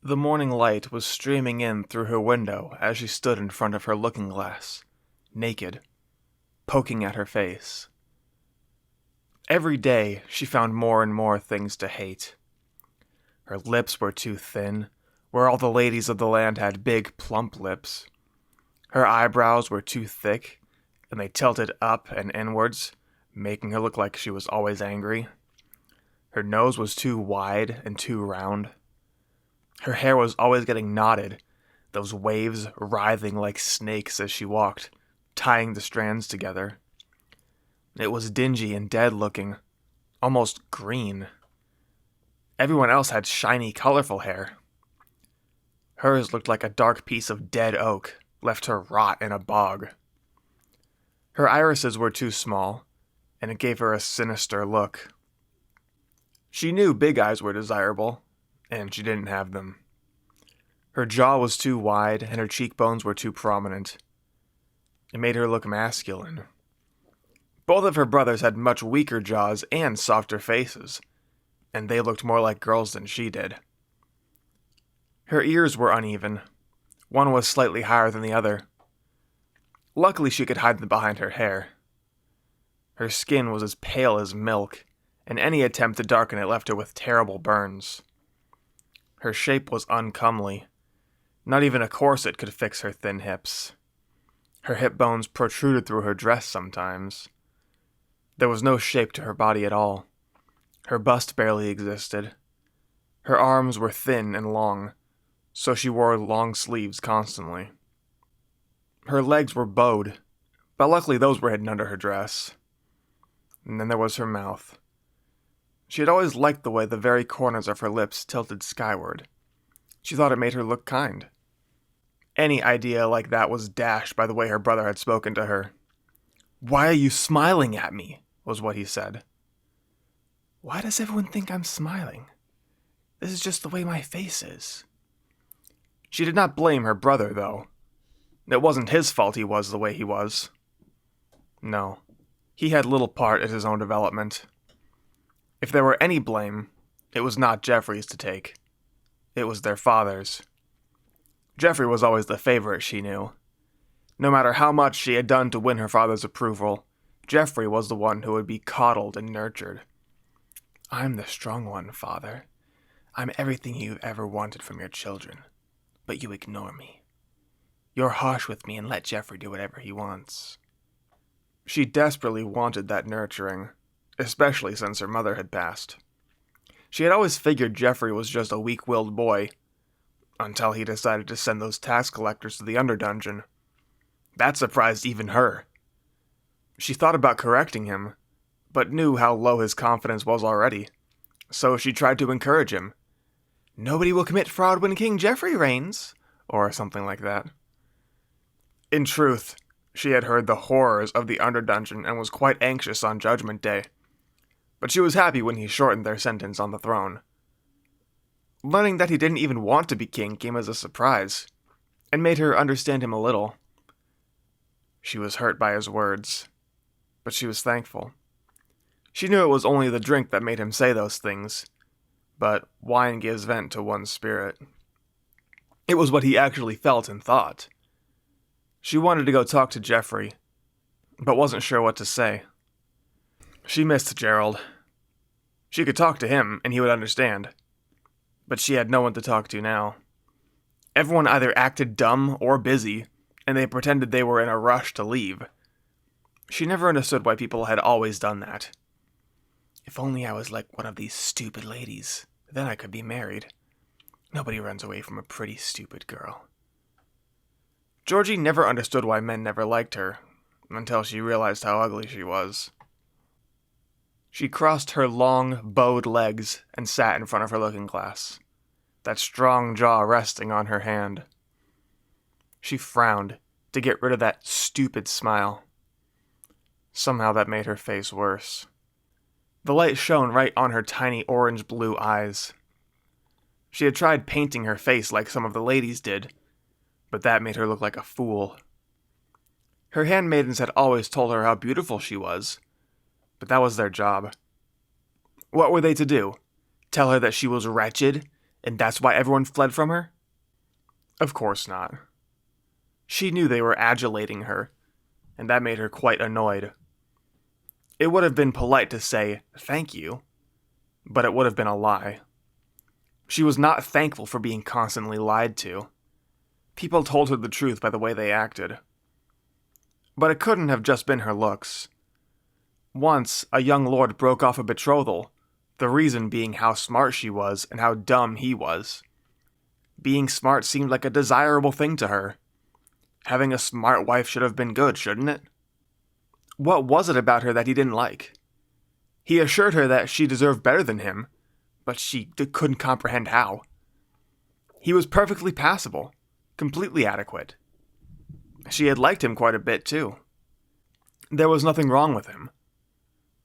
The morning light was streaming in through her window as she stood in front of her looking glass, naked, poking at her face. Every day she found more and more things to hate. Her lips were too thin, where all the ladies of the land had big, plump lips. Her eyebrows were too thick, and they tilted up and inwards, making her look like she was always angry. Her nose was too wide and too round. Her hair was always getting knotted, those waves writhing like snakes as she walked, tying the strands together. It was dingy and dead-looking, almost green. Everyone else had shiny, colorful hair. Hers looked like a dark piece of dead oak, left to rot in a bog. Her irises were too small, and it gave her a sinister look. She knew big eyes were desirable, and she didn't have them. Her jaw was too wide, and her cheekbones were too prominent. It made her look masculine. Both of her brothers had much weaker jaws and softer faces, and they looked more like girls than she did. Her ears were uneven. One was slightly higher than the other. Luckily, she could hide them behind her hair. Her skin was as pale as milk, and any attempt to darken it left her with terrible burns. Her shape was uncomely. Not even a corset could fix her thin hips. Her hip bones protruded through her dress sometimes. There was no shape to her body at all. Her bust barely existed. Her arms were thin and long, so she wore long sleeves constantly. Her legs were bowed, but luckily those were hidden under her dress. And then there was her mouth. She had always liked the way the very corners of her lips tilted skyward. She thought it made her look kind. Any idea like that was dashed by the way her brother had spoken to her. "Why are you smiling at me?" was what he said. "Why does everyone think I'm smiling? This is just the way my face is." She did not blame her brother, though. It wasn't his fault he was the way he was. No, he had little part in his own development. If there were any blame, it was not Jeffrey's to take. It was their father's. Jeffrey was always the favorite, she knew. No matter how much she had done to win her father's approval, Jeffrey was the one who would be coddled and nurtured. "I'm the strong one, Father. I'm everything you've ever wanted from your children, but you ignore me. You're harsh with me and let Jeffrey do whatever he wants." She desperately wanted that nurturing, especially since her mother had passed. She had always figured Jeffrey was just a weak-willed boy, until he decided to send those tax collectors to the Underdungeon. That surprised even her. She thought about correcting him, but knew how low his confidence was already, so she tried to encourage him. "Nobody will commit fraud when King Jeffrey reigns," or something like that. In truth, she had heard the horrors of the Underdungeon and was quite anxious on Judgment Day, but she was happy when he shortened their sentence on the throne. Learning that he didn't even want to be king came as a surprise, and made her understand him a little. She was hurt by his words, but she was thankful. She knew it was only the drink that made him say those things, but wine gives vent to one's spirit. It was what he actually felt and thought. She wanted to go talk to Jeffrey, but wasn't sure what to say. She missed Gerald. She could talk to him, and he would understand. But she had no one to talk to now. Everyone either acted dumb or busy, and they pretended they were in a rush to leave. She never understood why people had always done that. "If only I was like one of these stupid ladies, then I could be married. Nobody runs away from a pretty, stupid girl." Georgine never understood why men never liked her, until she realized how ugly she was. She crossed her long, bowed legs and sat in front of her looking-glass, that strong jaw resting on her hand. She frowned to get rid of that stupid smile. Somehow that made her face worse. The light shone right on her tiny orange-blue eyes. She had tried painting her face like some of the ladies did, but that made her look like a fool. Her handmaidens had always told her how beautiful she was, but that was their job. What were they to do? Tell her that she was wretched And that's why everyone fled from her? Of course not. She knew they were adulating her, and that made her quite annoyed. It would have been polite to say, "Thank you," but it would have been a lie. She was not thankful for being constantly lied to. People told her the truth by the way they acted. But it couldn't have just been her looks. Once, a young lord broke off a betrothal, the reason being how smart she was and how dumb he was. Being smart seemed like a desirable thing to her. Having a smart wife should have been good, shouldn't it? What was it about her that he didn't like? He assured her that she deserved better than him, but she couldn't comprehend how. He was perfectly passable, completely adequate. She had liked him quite a bit, too. There was nothing wrong with him.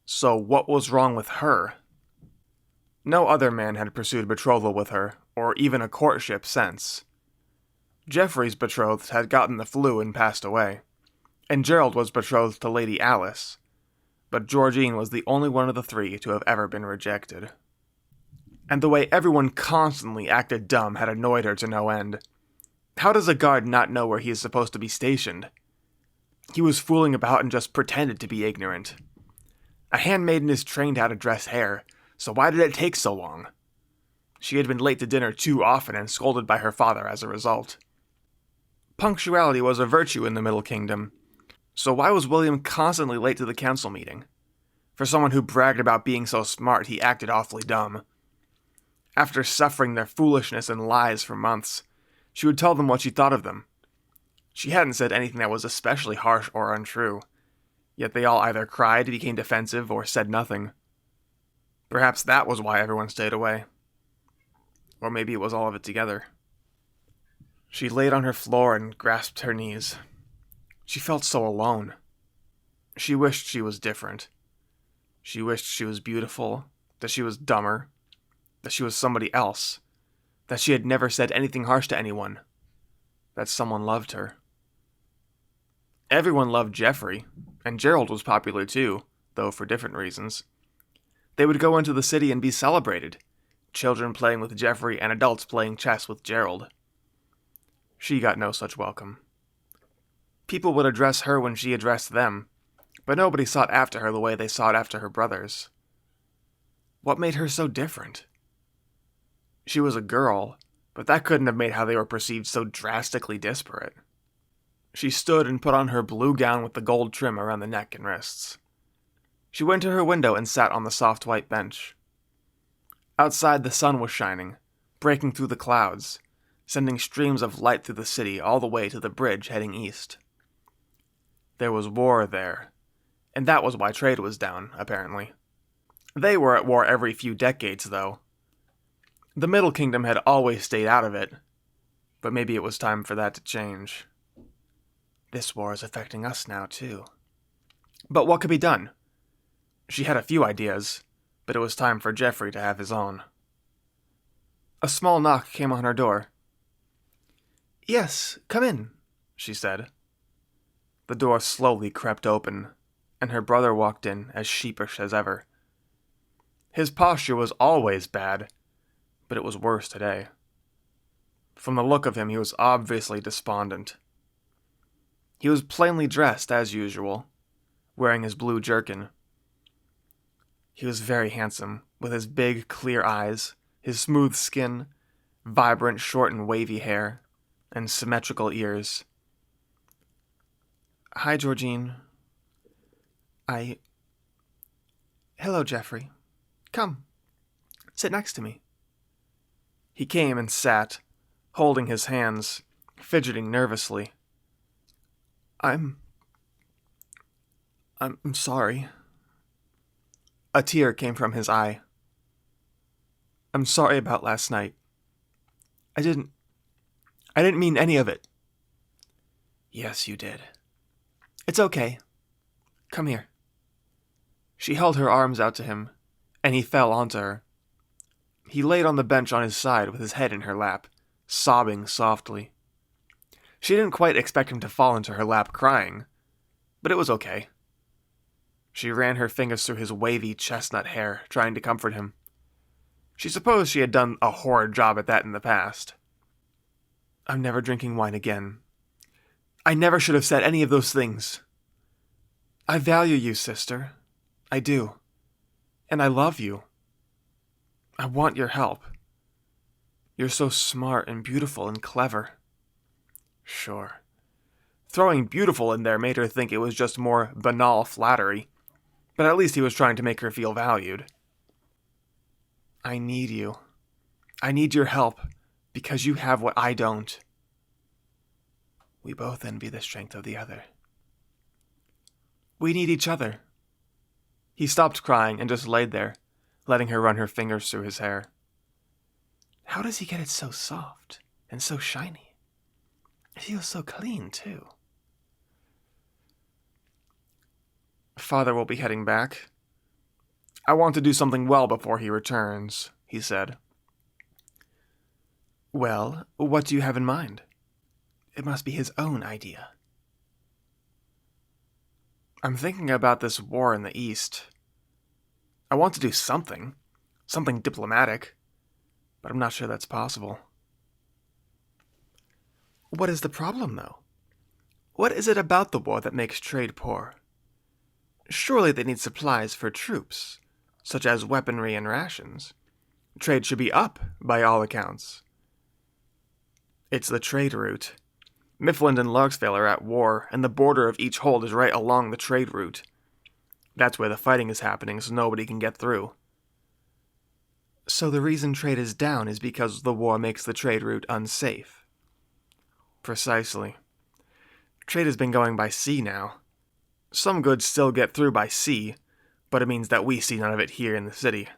So what was wrong with her? No other man had pursued betrothal with her, or even a courtship since. Geoffrey's betrothed had gotten the flu and passed away, and Gerald was betrothed to Lady Alice, but Georgine was the only one of the three to have ever been rejected. And the way everyone constantly acted dumb had annoyed her to no end. How does a guard not know where he is supposed to be stationed? He was fooling about and just pretended to be ignorant. A handmaiden is trained how to dress hair, so why did it take so long? She had been late to dinner too often and scolded by her father as a result. Punctuality was a virtue in the Middle Kingdom, so why was William constantly late to the council meeting? For someone who bragged about being so smart, he acted awfully dumb. After suffering their foolishness and lies for months, she would tell them what she thought of them. She hadn't said anything that was especially harsh or untrue, yet they all either cried, became defensive, or said nothing. Perhaps that was why everyone stayed away. Or maybe it was all of it together. She laid on her floor and grasped her knees. She felt so alone. She wished she was different. She wished she was beautiful, that she was dumber, that she was somebody else, that she had never said anything harsh to anyone, that someone loved her. Everyone loved Geoffrey, and Gerald was popular too, though for different reasons. They would go into the city and be celebrated, children playing with Geoffrey and adults playing chess with Gerald. She got no such welcome. People would address her when she addressed them, but nobody sought after her the way they sought after her brothers. What made her so different? She was a girl, but that couldn't have made how they were perceived so drastically disparate. She stood and put on her blue gown with the gold trim around the neck and wrists. She went to her window and sat on the soft white bench. Outside the sun was shining, breaking through the clouds, sending streams of light through the city all the way to the bridge heading east. There was war there, and that was why trade was down, apparently. They were at war every few decades, though. The Middle Kingdom had always stayed out of it, but maybe it was time for that to change. This war is affecting us now, too. But what could be done? She had a few ideas, but it was time for Geoffrey to have his own. A small knock came on her door. "Yes, come in," she said. The door slowly crept open, and her brother walked in as sheepish as ever. His posture was always bad, but it was worse today. From the look of him, he was obviously despondent. He was plainly dressed, as usual, wearing his blue jerkin. He was very handsome, with his big, clear eyes, his smooth skin, vibrant, short and wavy hair, and symmetrical ears. "Hi, Georgine. Hello, Geoffrey. Come, sit next to me." He came and sat, holding his hands, fidgeting nervously. I'm sorry." A tear came from his eye. "I'm sorry about last night. I didn't mean any of it." "Yes, you did." "It's okay. Come here." She held her arms out to him, and he fell onto her. He laid on the bench on his side with his head in her lap, sobbing softly. She didn't quite expect him to fall into her lap crying, but it was okay. She ran her fingers through his wavy chestnut hair, trying to comfort him. She supposed she had done a horrid job at that in the past. I'm never drinking wine again. I never should have said any of those things. I value you, sister. I do. And I love you. I want your help. You're so smart and beautiful and clever. Sure. Throwing beautiful in there made her think it was just more banal flattery, but at least he was trying to make her feel valued. I need you. I need your help, because you have what I don't. We both envy the strength of the other. We need each other. He stopped crying and just laid there, letting her run her fingers through his hair. How does he get it so soft and so shiny? It feels so clean, too. Father will be heading back. I want to do something well before he returns, he said. Well, what do you have in mind? It must be his own idea. I'm thinking about this war in the East. I want to do something diplomatic, but I'm not sure that's possible. What is the problem, though? What is it about the war that makes trade poor? Surely they need supplies for troops, such as weaponry and rations. Trade should be up, by all accounts. It's the trade route. Mifflin and Larksvale are at war, and the border of each hold is right along the trade route. That's where the fighting is happening, so nobody can get through. So the reason trade is down is because the war makes the trade route unsafe. Precisely. Trade has been going by sea now. Some goods still get through by sea, but it means that we see none of it here in the city.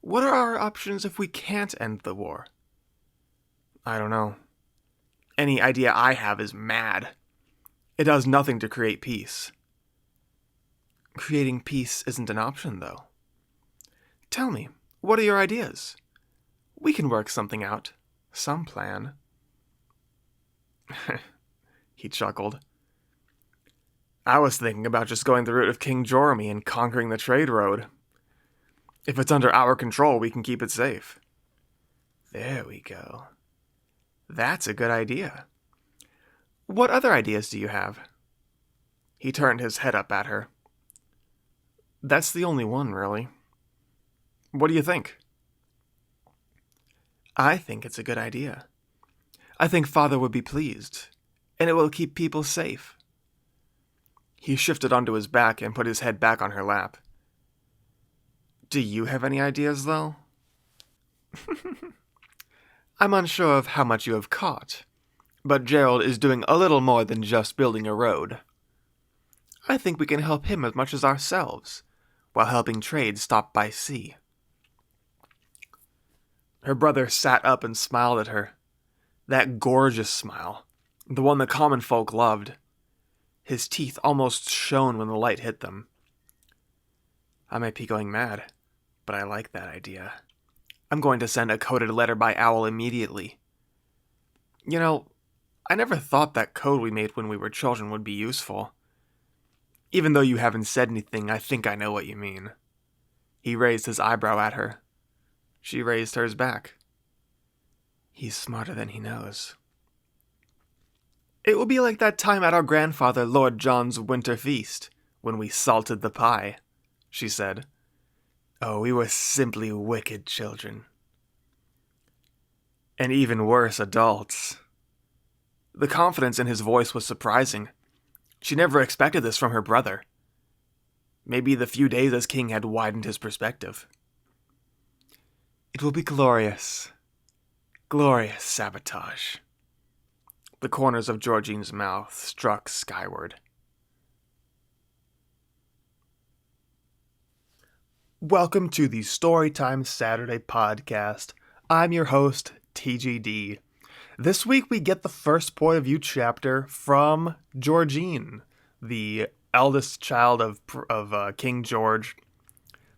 What are our options if we can't end the war? I don't know. Any idea I have is mad. It does nothing to create peace. Creating peace isn't an option, though. Tell me, what are your ideas? We can work something out. Some plan. He chuckled. I was thinking about just going the route of King Jormy and conquering the trade road. If it's under our control, we can keep it safe. There we go. That's a good idea. What other ideas do you have? He turned his head up at her. That's the only one, really. What do you think? I think it's a good idea. I think Father would be pleased, and it will keep people safe. He shifted onto his back and put his head back on her lap. Do you have any ideas, though? I'm unsure of how much you have caught, but Gerald is doing a little more than just building a road. I think we can help him as much as ourselves, while helping trade stop by sea. Her brother sat up and smiled at her. That gorgeous smile, the one the common folk loved. His teeth almost shone when the light hit them. I might be going mad, but I like that idea. I'm going to send a coded letter by owl immediately. You know, I never thought that code we made when we were children would be useful. Even though you haven't said anything, I think I know what you mean. He raised his eyebrow at her. She raised hers back. He's smarter than he knows. It will be like that time at our grandfather Lord John's winter feast, when we salted the pie, she said. Oh, we were simply wicked children. And even worse adults. The confidence in his voice was surprising. She never expected this from her brother. Maybe the few days as king had widened his perspective. It will be glorious. Glorious sabotage. The corners of Georgine's mouth struck skyward. Welcome to the Storytime Saturday podcast. I'm your host, TGD. This week we get the first point of view chapter from Georgine, the eldest child of King George,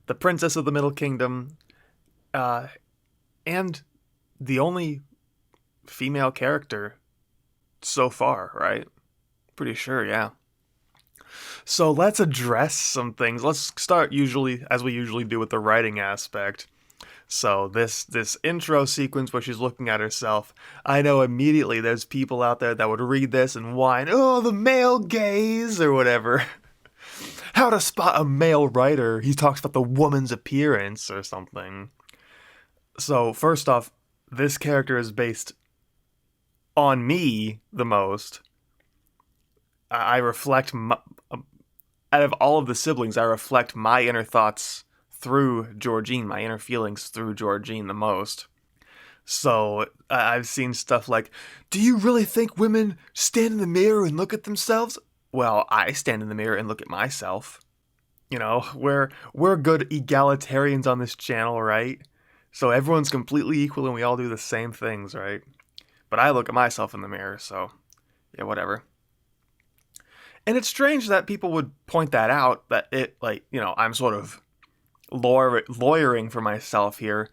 the princess of the Middle Kingdom, and the only female character so far, right? Pretty sure, yeah. So let's address some things. Let's start as we usually do with the writing aspect. So this intro sequence where she's looking at herself, I know immediately there's people out there that would read this and whine, "Oh, the male gaze," or whatever. How to spot a male writer. He talks about the woman's appearance or something. So first off, this character is based on me the most. I reflect out of all of the siblings, I reflect my inner thoughts through Georgine, my inner feelings through Georgine the most. So I've seen stuff like, "Do you really think women stand in the mirror and look at themselves?" Well, I stand in the mirror and look at myself. You know, we're good egalitarians on this channel, right? So everyone's completely equal and we all do the same things, right? But I look at myself in the mirror, so yeah, whatever. And it's strange that people would point that out, that it, like, you know, I'm sort of lawyering for myself here,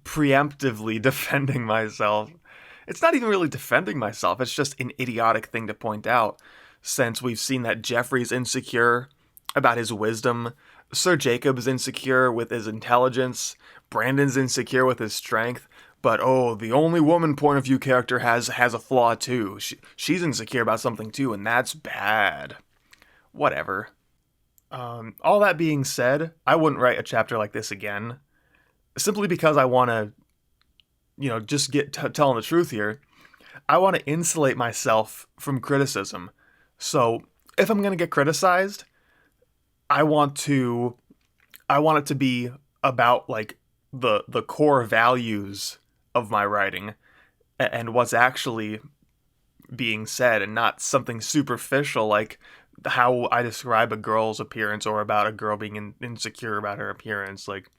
preemptively defending myself. It's not even really defending myself, it's just an idiotic thing to point out, since we've seen that Jeffrey's insecure about his wisdom, Sir Jacob's insecure with his intelligence, Brandon's insecure with his strength, but oh, the only woman point of view character has a flaw too. She's insecure about something too, and that's bad. Whatever. All that being said, I wouldn't write a chapter like this again, simply because I want to, you know, just get telling the truth here. I want to insulate myself from criticism. So if I'm gonna get criticized, I want it to be about like the core values of my writing and what's actually being said, and not something superficial like how I describe a girl's appearance or about a girl being insecure about her appearance. Like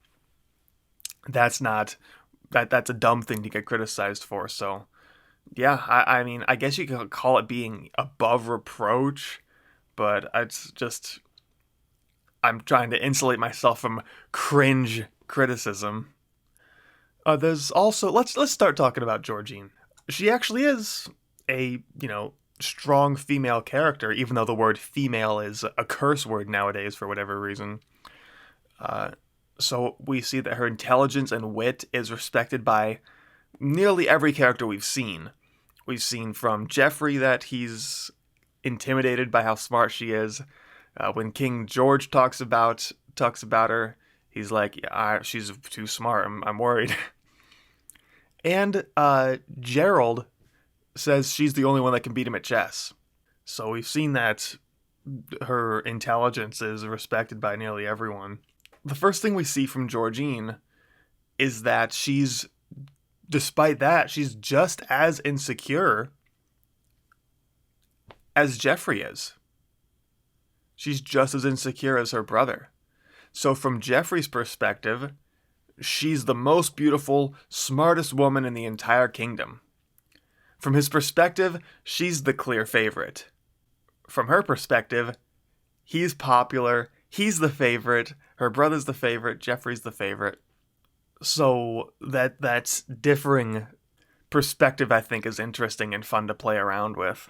that's a dumb thing to get criticized for. So yeah, I mean, I guess you could call it being above reproach, but it's just I'm trying to insulate myself from cringe criticism. There's also let's start talking about Georgine. She actually is a, you know, strong female character, even though the word female is a curse word nowadays for whatever reason. So we see that her intelligence and wit is respected by nearly every character we've seen. We've seen from Jeffrey that he's intimidated by how smart she is. When King George talks about her, he's like, yeah, she's too smart. I'm worried. And Gerald says she's the only one that can beat him at chess. So we've seen that her intelligence is respected by nearly everyone. The first thing we see from Georgine is that despite that, she's just as insecure as Jeffrey is. She's just as insecure as her brother. So from Jeffrey's perspective, she's the most beautiful, smartest woman in the entire kingdom. From his perspective, she's the clear favorite. From her perspective, he's popular, he's the favorite, her brother's the favorite, Jeffrey's the favorite. So that's differing perspective, I think, is interesting and fun to play around with.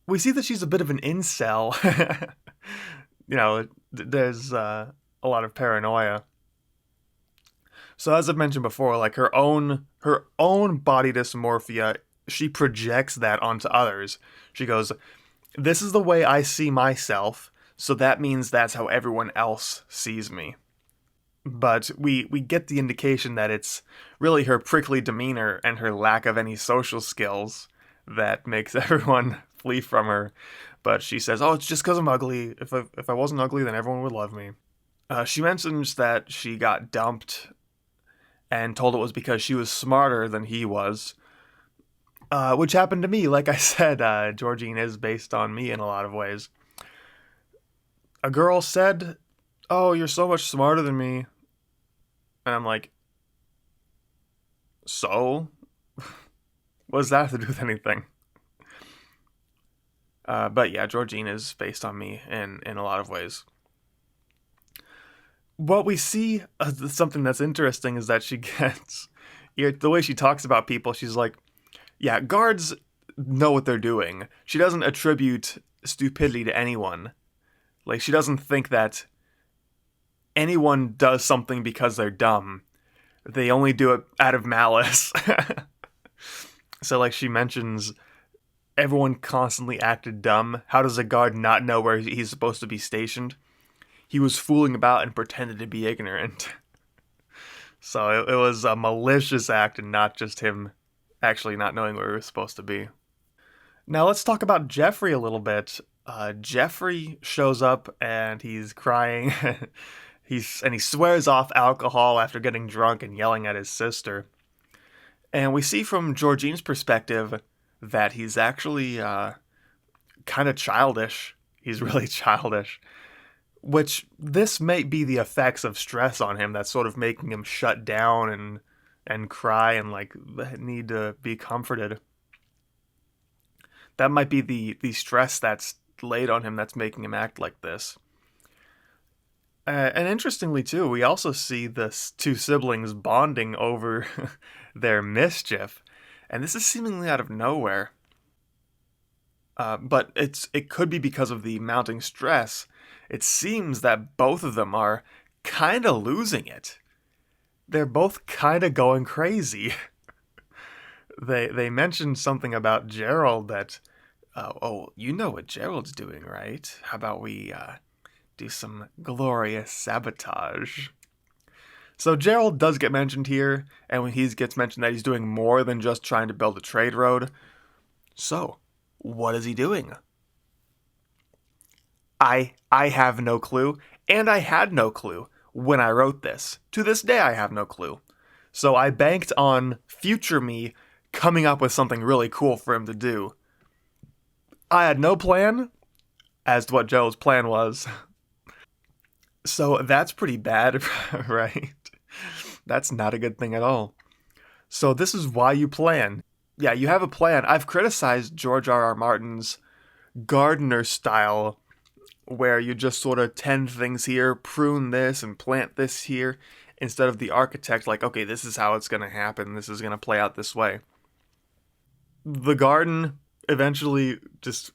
We see that she's a bit of an incel. You know, there's a lot of paranoia. So as I've mentioned before, like her own body dysmorphia, she projects that onto others. She goes, "This is the way I see myself, so that means that's how everyone else sees me." But we get the indication that it's really her prickly demeanor and her lack of any social skills that makes everyone flee from her. But she says, "Oh, it's just because I'm ugly. If I wasn't ugly, then everyone would love me." She mentions that she got dumped and told it was because she was smarter than he was, which happened to me. Like I said, Georgine is based on me in a lot of ways. A girl said, "Oh, you're so much smarter than me." And I'm like, so? What does that have to do with anything? But yeah, Georgine is based on me in a lot of ways. What we see, something that's interesting, is that she gets, the way she talks about people, she's like, yeah, guards know what they're doing. She doesn't attribute stupidity to anyone. Like, she doesn't think that anyone does something because they're dumb. they only do it out of malice. So, like, she mentions everyone constantly acted dumb. How does a guard not know where he's supposed to be stationed? He was fooling about and pretended to be ignorant. So it was a malicious act and not just him actually not knowing where he was supposed to be. Now let's talk about Jeffrey a little bit. Jeffrey shows up and he's crying. He swears off alcohol after getting drunk and yelling at his sister. And we see from Georgine's perspective that he's actually kind of childish. He's really childish. Which this may be the effects of stress on him that's sort of making him shut down and cry and like need to be comforted. That might be the stress that's laid on him that's making him act like this. And interestingly too, we also see the two siblings bonding over their mischief, and this is seemingly out of nowhere. But it could be because of the mounting stress. It seems that both of them are kind of losing it. They're both kind of going crazy. They mentioned something about Gerald that, oh, you know what Gerald's doing, right? How about we do some glorious sabotage? So Gerald does get mentioned here, and when he gets mentioned that he's doing more than just trying to build a trade road. So, what is he doing? I have no clue, and I had no clue when I wrote this. To this day, I have no clue. So I banked on future me coming up with something really cool for him to do. I had no plan as to what Joe's plan was. So that's pretty bad, right? That's not a good thing at all. So this is why you plan. Yeah, you have a plan. I've criticized George R.R. Martin's gardener style, where you just sort of tend things here, prune this and plant this here, instead of the architect, like, okay, this is how it's going to happen, this is going to play out this way. The garden eventually just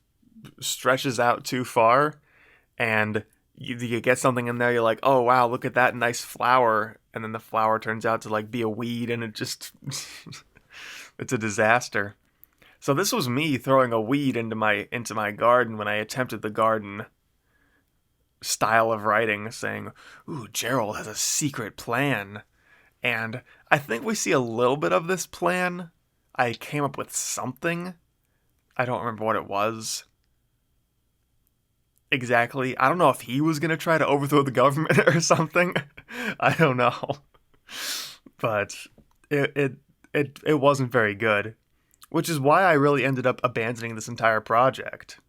stretches out too far, and you get something in there, you're like, oh wow, look at that nice flower, and then the flower turns out to like be a weed, and it just it's a disaster. So this was me throwing a weed into my garden when I attempted the garden style of writing, saying, ooh, Gerald has a secret plan. And I think we see a little bit of this plan. I came up with something. I don't remember what it was exactly. I don't know if he was going to try to overthrow the government or something. I don't know. But it wasn't very good, which is why I really ended up abandoning this entire project.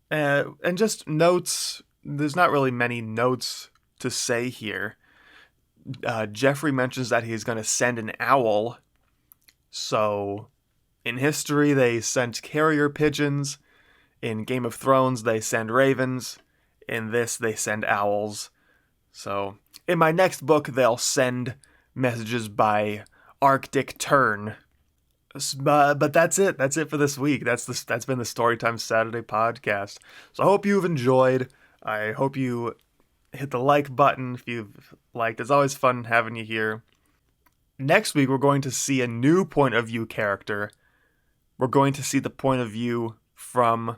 And just notes, there's not really many notes to say here. Jeffrey mentions that he's going to send an owl. So, in history, they sent carrier pigeons. In Game of Thrones, they send ravens. In this, they send owls. So, in my next book, they'll send messages by Arctic Tern. But that's it. That's it for this week. That's been the Storytime Saturday podcast. So I hope you've enjoyed. I hope you hit the like button if you've liked. It's always fun having you here. Next week, we're going to see a new point of view character. We're going to see the point of view from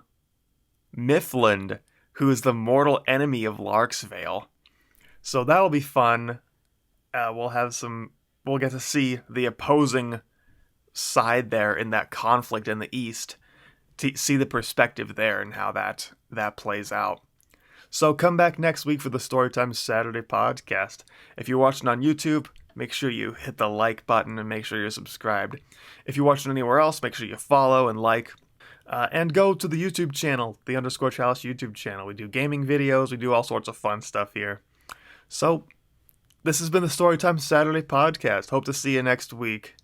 Mifflin, who is the mortal enemy of Larksvale. So that'll be fun. We'll get to see the opposing side there in that conflict in the East, to see the perspective there and how that plays out. So come back next week for the Storytime Saturday podcast. If you're watching on YouTube, make sure you hit the like button and make sure you're subscribed. If you're watching anywhere else, make sure you follow and like. And go to the YouTube channel, the _Chalice YouTube channel. We do gaming videos, we do all sorts of fun stuff here. So, this has been the Storytime Saturday podcast. Hope to see you next week.